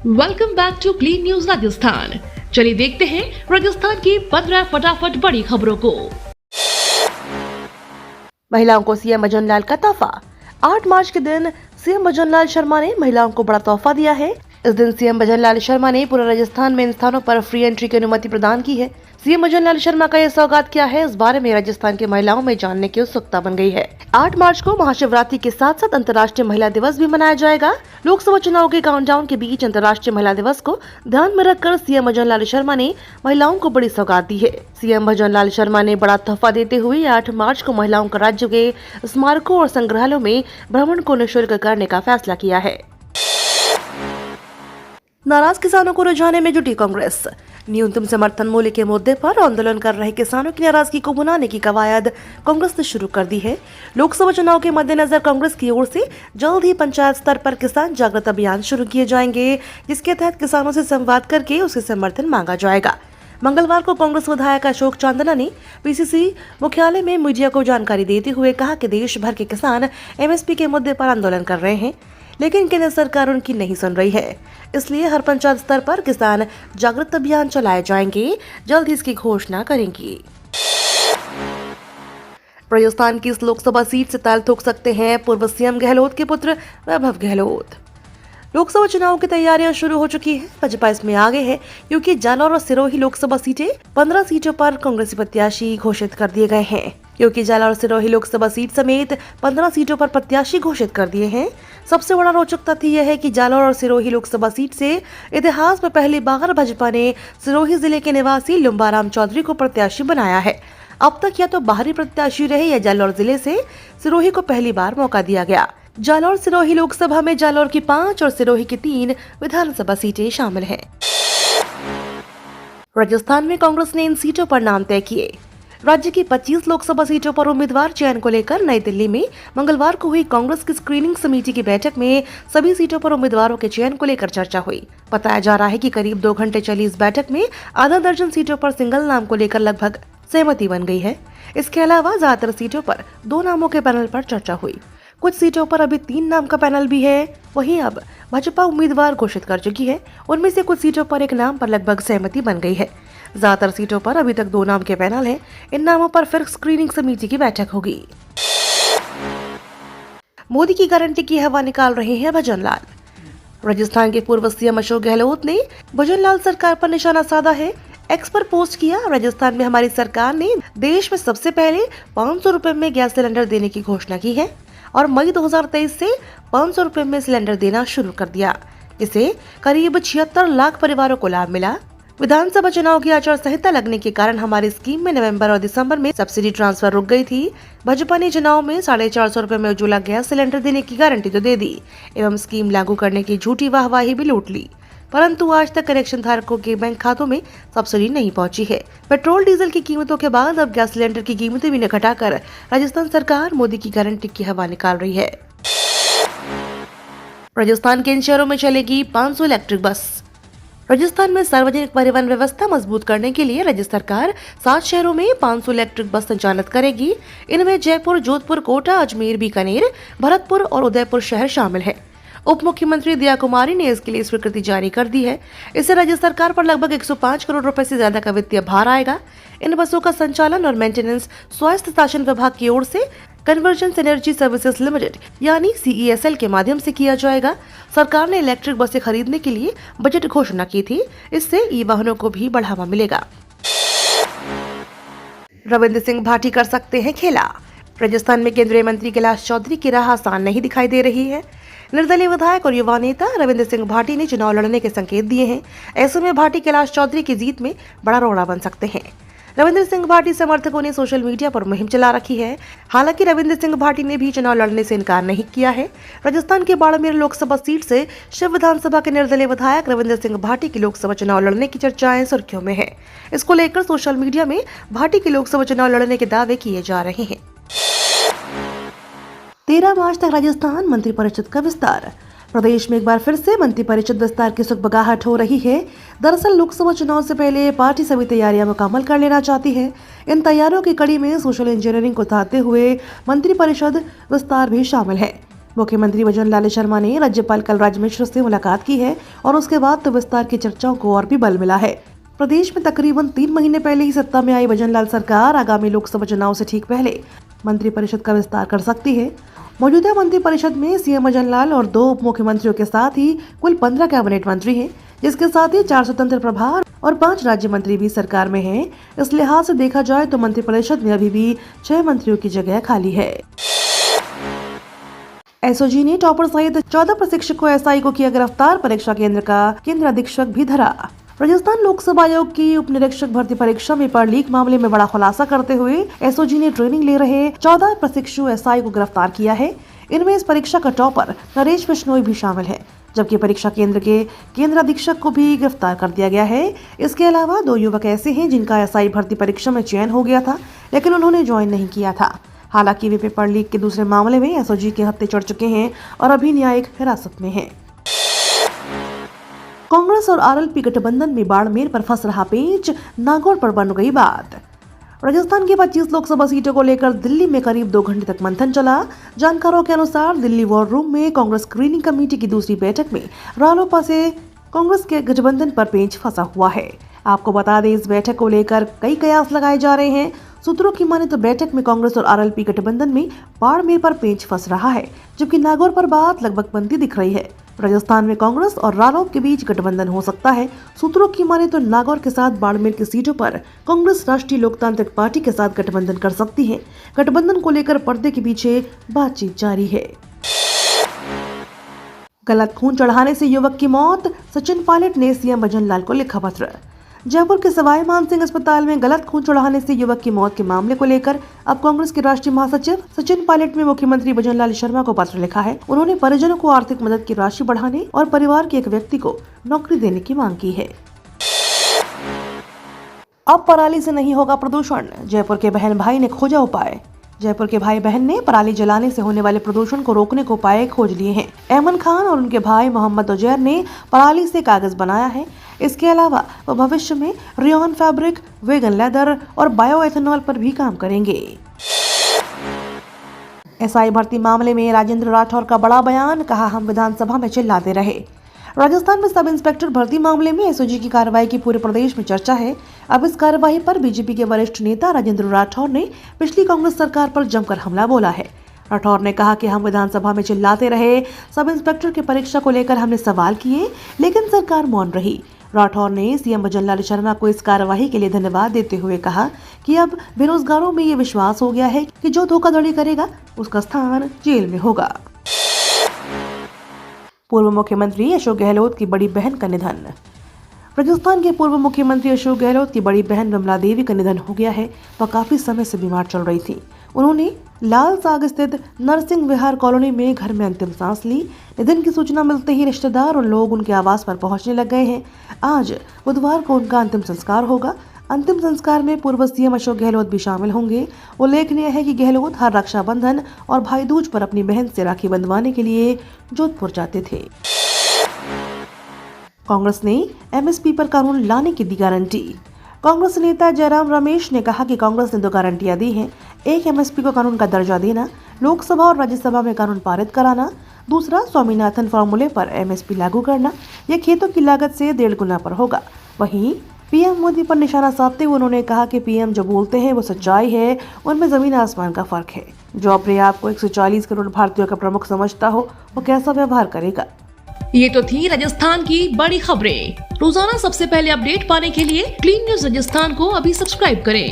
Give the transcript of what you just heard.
Welcome back to clean news Rajasthan. चलिए देखते हैं राजस्थान की 15 फटाफट बड़ी खबरों को। महिलाओं को सीएम भजनलाल का तोहफा। 8 मार्च के दिन सीएम भजनलाल शर्मा ने महिलाओं को बड़ा तोहफा दिया है। इस दिन सीएम भजनलाल शर्मा ने पूरे राजस्थान में इन स्थानों पर फ्री एंट्री की अनुमति प्रदान की है। सीएम भजनलाल शर्मा का यह सौगात क्या है, इस बारे में राजस्थान की महिलाओं में जानने की उत्सुकता बन गई है। 8 मार्च को महाशिवरात्रि के साथ साथ अंतर्राष्ट्रीय महिला दिवस भी मनाया जाएगा। लोकसभा चुनाव के काउंटडाउन के बीच अंतर्राष्ट्रीय महिला दिवस को ध्यान में रखकर सीएम भजनलाल शर्मा ने महिलाओं को बड़ी सौगात दी है। सीएम भजनलाल शर्मा ने बड़ा तोहफा देते हुए 8 मार्च को महिलाओं का राज्य के स्मारकों और संग्रहालयों में भ्रमण को निःशुल्क करने का फैसला किया है। नाराज किसानों को रिझाने में जुटी कांग्रेस। न्यूनतम समर्थन मूल्य के मुद्दे पर आंदोलन कर रहे किसानों की नाराजगी को भुनाने की कवायद कांग्रेस ने शुरू कर दी है। लोकसभा चुनाव के मद्देनजर कांग्रेस की ओर से जल्द ही पंचायत स्तर पर किसान जागृत अभियान शुरू किए जाएंगे, जिसके तहत किसानों से संवाद करके उसके समर्थन मांगा जाएगा। मंगलवार को कांग्रेस विधायक अशोक चांदना ने पीसीसी मुख्यालय में मीडिया को जानकारी देते हुए कहा कि देश भर के किसान एमएसपी के मुद्दे पर आंदोलन कर रहे हैं, लेकिन केंद्र सरकार उनकी नहीं सुन रही है। इसलिए हर पंचायत स्तर पर किसान जागृत अभियान चलाए जाएंगे, जल्द ही इसकी घोषणा करेंगी। राजस्थान की इस लोकसभा सीट से ताल ठोक सकते हैं पूर्व सीएम गहलोत के पुत्र वैभव गहलोत। लोकसभा चुनाव की तैयारियां शुरू हो चुकी है। भाजपा इसमें आगे है क्योंकि जालौर और सिरोही लोकसभा सीटें 15 सीटों पर कांग्रेसी प्रत्याशी घोषित कर दिए गए हैं। क्योंकि जालौर और सिरोही लोकसभा सीट समेत 15 सीटों पर प्रत्याशी घोषित कर दिए हैं। सबसे बड़ा रोचक तथ्य यह है कि जालौर और सिरोही लोकसभा सीट से इतिहास में पहली बार भाजपा ने सिरोही जिले के निवासी लुम्बाराम चौधरी को प्रत्याशी बनाया है। अब तक या तो बाहरी प्रत्याशी रहे या जालौर जिले से सिरोही को पहली बार मौका दिया गया। जालौर सिरोही लोकसभा में जालौर की 5 और सिरोही की 3 विधानसभा सीटें शामिल हैं। राजस्थान में कांग्रेस ने इन सीटों पर नाम तय किए। राज्य की 25 लोकसभा सीटों पर उम्मीदवार चयन को लेकर नई दिल्ली में मंगलवार को हुई कांग्रेस की स्क्रीनिंग समिति की बैठक में सभी सीटों पर उम्मीदवारों के चयन को लेकर चर्चा हुई। बताया जा रहा है कि करीब 2 घंटे चली इस बैठक में आधा दर्जन सीटों पर सिंगल नाम को लेकर लगभग सहमति बन गई है। इसके अलावा ज्यादातर सीटों पर 2 नामों के पैनल पर चर्चा हुई। कुछ सीटों पर अभी 3 नाम का पैनल भी है। वहीं अब भाजपा उम्मीदवार घोषित कर चुकी है। उनमें से कुछ सीटों पर एक नाम पर लगभग सहमति बन गई है। ज्यादातर सीटों पर अभी तक 2 नाम के पैनल हैं। इन नामों पर फिर स्क्रीनिंग समिति की बैठक होगी। मोदी की गारंटी की हवा निकाल रहे हैं भजनलाल। राजस्थान के पूर्व सीएम अशोक गहलोत ने भजनलाल सरकार पर निशाना साधा है। एक्स पर पोस्ट किया, राजस्थान में हमारी सरकार ने देश में सबसे पहले 500 रुपए में गैस सिलेंडर देने की घोषणा की है और मई 2023 से 500 रुपए में सिलेंडर देना शुरू कर दिया, जिससे करीब 76 लाख परिवारों को लाभ मिला। विधानसभा चुनाव की आचार संहिता लगने के कारण हमारी स्कीम में नवंबर और दिसंबर में सब्सिडी ट्रांसफर रुक गई थी। भाजपा ने चुनाव में 450 रुपए में उज्ज्वला गैस सिलेंडर देने की गारंटी तो दे दी एवं स्कीम लागू करने की झूठी वाहवाही भी लूट ली, परंतु आज तक कनेक्शन धारकों के बैंक खातों में सब्सिडी नहीं पहुंची है। पेट्रोल डीजल की कीमतों के बाद अब गैस सिलेंडर की कीमतें भी न घटाकर राजस्थान सरकार मोदी की गारंटी की हवा निकाल रही है। राजस्थान के इन शहरों में चलेगी 500 इलेक्ट्रिक बस। राजस्थान में सार्वजनिक परिवहन व्यवस्था मजबूत करने के लिए राज्य सरकार 7 शहरों में 500 इलेक्ट्रिक बस संचालित करेगी। इनमें जयपुर, जोधपुर, कोटा, अजमेर, बीकानेर, भरतपुर और उदयपुर शहर शामिल है। उप मुख्यमंत्री दिया कुमारी ने इसके लिए स्वीकृति जारी कर दी है। इससे राज्य सरकार पर लगभग 105 करोड़ रुपए से ज्यादा का वित्तीय भार आएगा। इन बसों का संचालन और मेंटेनेंस स्वास्थ्य शासन विभाग की ओर से कन्वर्जेंस एनर्जी सर्विसेज लिमिटेड यानी CESL के माध्यम से किया जाएगा। सरकार ने इलेक्ट्रिक बसें खरीदने के लिए बजट घोषणा की थी। इससे ई वाहनों को भी बढ़ावा मिलेगा। रविंद्र सिंह भाटी कर सकते हैं खेला। राजस्थान में केंद्रीय मंत्री कैलाश चौधरी की राह आसान नहीं दिखाई दे रही है। निर्दलीय विधायक और युवा नेता रविंद्र सिंह भाटी ने चुनाव लड़ने के संकेत दिए हैं। ऐसे में भाटी कैलाश चौधरी की जीत में बड़ा रोड़ा बन सकते हैं। रविंद्र सिंह भाटी समर्थकों ने सोशल मीडिया पर मुहिम चला रखी है। हालांकि रविंद्र सिंह भाटी ने भी चुनाव लड़ने से इनकार नहीं किया है। राजस्थान के बाड़मेर लोकसभा सीट से शिव विधानसभा के निर्दलीय विधायक रविंद्र सिंह भाटी की लोकसभा चुनाव लड़ने की चर्चाएं सुर्खियों में है। इसको लेकर सोशल मीडिया में भाटी की लोकसभा चुनाव लड़ने के दावे किए जा रहे हैं। 13 मार्च तक राजस्थान मंत्रिपरिषद का विस्तार। प्रदेश में एक बार फिर से मंत्रिपरिषद विस्तार की सुगबगाहट हो रही है। दरअसल लोकसभा चुनाव से पहले पार्टी सभी तैयारियां मुकम्मल कर लेना चाहती है। इन तैयारियों की कड़ी में सोशल इंजीनियरिंग को उतारते हुए मंत्रिपरिषद विस्तार भी शामिल है। मुख्यमंत्री भजनलाल शर्मा ने राज्यपाल कलराज मिश्र से मुलाकात की है और उसके बाद तो विस्तार की चर्चाओं को और भी बल मिला है। प्रदेश में तकरीबन 3 महीने पहले ही सत्ता में आई भजनलाल सरकार आगामी लोकसभा चुनाव से ठीक पहले मंत्रिपरिषद का विस्तार कर सकती है। मौजूदा मंत्रिपरिषद में सीएम भजनलाल और 2 उप मुख्यमंत्रियों के साथ ही कुल 15 कैबिनेट मंत्री हैं, जिसके साथ ही 4 स्वतंत्र प्रभार और 5 राज्य मंत्री भी सरकार में हैं। इस लिहाज से देखा जाए तो मंत्रिपरिषद में अभी भी 6 मंत्रियों की जगह खाली है। एसओजी ने टॉपर सहित 14 प्रशिक्षकों एसआई को किया गिरफ्तार, परीक्षा केंद्र का केंद्र अधीक्षक भी धरा। राजस्थान लोकसभा आयोग की उप निरीक्षक भर्ती परीक्षा में पेपर लीक मामले में बड़ा खुलासा करते हुए एसओजी ने ट्रेनिंग ले रहे 14 प्रशिक्षु एसआई को गिरफ्तार किया है। इनमें इस परीक्षा का टॉपर नरेश बिश्नोई भी शामिल है, जबकि परीक्षा केंद्र के केंद्र अधीक्षक को भी गिरफ्तार कर दिया गया है। इसके अलावा 2 युवक ऐसे हैं जिनका एसआई भर्ती परीक्षा में चयन हो गया था, लेकिन उन्होंने ज्वाइन नहीं किया था। हालांकि वे पेपर लीक के दूसरे मामले में एसओजी के हत्थे चढ़ चुके हैं और अभी न्यायिक हिरासत में हैं। कांग्रेस और आरएलपी गठबंधन में बाड़मेर पर फंस रहा पेंच, नागौर पर बन गई बात। राजस्थान की 25 लोकसभा सीटों को लेकर दिल्ली में करीब 2 घंटे तक मंथन चला। जानकारों के अनुसार दिल्ली वॉर रूम में कांग्रेस स्क्रीनिंग कमेटी की दूसरी बैठक में रालोपा से कांग्रेस के गठबंधन पर पेंच फंसा हुआ है। आपको बता दें, इस बैठक को लेकर कई कयास लगाए जा रहे हैं। सूत्रों की माने तो बैठक में कांग्रेस और आरएलपी गठबंधन में बाड़मेर पर पेंच फंस रहा है, जबकि नागौर पर बात लगभग बनती दिख रही है। राजस्थान में कांग्रेस और रालोप के बीच गठबंधन हो सकता है। सूत्रों की माने तो नागौर के साथ बाड़मेर की सीटों पर कांग्रेस राष्ट्रीय लोकतांत्रिक पार्टी के साथ गठबंधन कर सकती है। गठबंधन को लेकर पर्दे के पीछे बातचीत जारी है। गलत खून चढ़ाने से युवक की मौत, सचिन पायलट ने सीएम भजनलाल को लिखा पत्र। जयपुर के सवाई मानसिंह अस्पताल में गलत खून चढ़ाने से युवक की मौत के मामले को लेकर अब कांग्रेस के राष्ट्रीय महासचिव सचिन पायलट ने मुख्यमंत्री भजनलाल शर्मा को पत्र लिखा है। उन्होंने परिजनों को आर्थिक मदद की राशि बढ़ाने और परिवार के एक व्यक्ति को नौकरी देने की मांग की है। अब पराली से नहीं होगा प्रदूषण, जयपुर के बहन भाई ने खोजा उपाय। जयपुर के भाई बहन ने पराली जलाने से होने वाले प्रदूषण को रोकने को उपाय खोज लिए हैं। अहमद खान और उनके भाई मोहम्मद उजैर ने पराली से कागज बनाया है। इसके अलावा वो भविष्य में रेयॉन फैब्रिक, वेगन लेदर और बायोएथेनॉल पर भी काम करेंगे। एसआई भर्ती मामले में राजेंद्र राठौर का बड़ा बयान, कहा हम विधानसभा में चिल्लाते रहे। राजस्थान में सब इंस्पेक्टर भर्ती मामले में एसओजी की कार्रवाई की पूरे प्रदेश में चर्चा है। अब इस कार्रवाई पर बीजेपी के वरिष्ठ नेता राजेंद्र राठौर ने पिछली कांग्रेस सरकार पर जमकर हमला बोला है। राठौर ने कहा कि हम विधानसभा में चिल्लाते रहे, सब इंस्पेक्टर की परीक्षा को लेकर हमने सवाल किए, लेकिन सरकार मौन रही। राठौर ने सीएम भजनलाल शर्मा को इस कार्रवाई के लिए धन्यवाद देते हुए कहा कि अब बेरोजगारों में ये विश्वास हो गया है कि जो धोखाधड़ी करेगा उसका स्थान जेल में होगा। पूर्व मुख्यमंत्री अशोक गहलोत की बड़ी बहन का निधन। राजस्थान के पूर्व मुख्यमंत्री अशोक गहलोत की बड़ी बहन विमला देवी का निधन हो गया है। वह काफी समय से बीमार चल रही थी। उन्होंने लाल साग स्थित नरसिंह विहार कॉलोनी में घर में अंतिम सांस ली। निधन की सूचना मिलते ही रिश्तेदार और लोग उनके आवास पर पहुंचने लग गए हैं। आज बुधवार को उनका अंतिम संस्कार होगा। अंतिम संस्कार में पूर्व सीएम अशोक गहलोत भी शामिल होंगे। उल्लेखनीय है कि गहलोत हर रक्षाबंधन और भाई दूज पर अपनी बहन से राखी बंधवाने के लिए जोधपुर जाते थे। कांग्रेस ने एमएसपी पर कानून लाने की दी गारंटी। कांग्रेस नेता जयराम रमेश ने कहा कि कांग्रेस ने 2 गारंटियां दी हैं। एक, एमएसपी को कानून का दर्जा देना, लोकसभा और राज्यसभा में कानून पारित कराना। दूसरा, स्वामीनाथन फॉर्मूले पर एमएसपी लागू करना। यह खेतों की लागत से 1.5 गुना पर होगा। वहीं पीएम मोदी पर निशाना साधते हुए उन्होंने कहा कि पीएम जो बोलते हैं वो सच्चाई है, उनमें जमीन आसमान का फर्क है। जो अपने आप को 140 करोड़ भारतीयों का प्रमुख समझता हो वो कैसा व्यवहार करेगा। ये तो थी राजस्थान की बड़ी खबरें। रोजाना सबसे पहले अपडेट पाने के लिए क्लीन न्यूज राजस्थान को अभी सब्सक्राइब करें।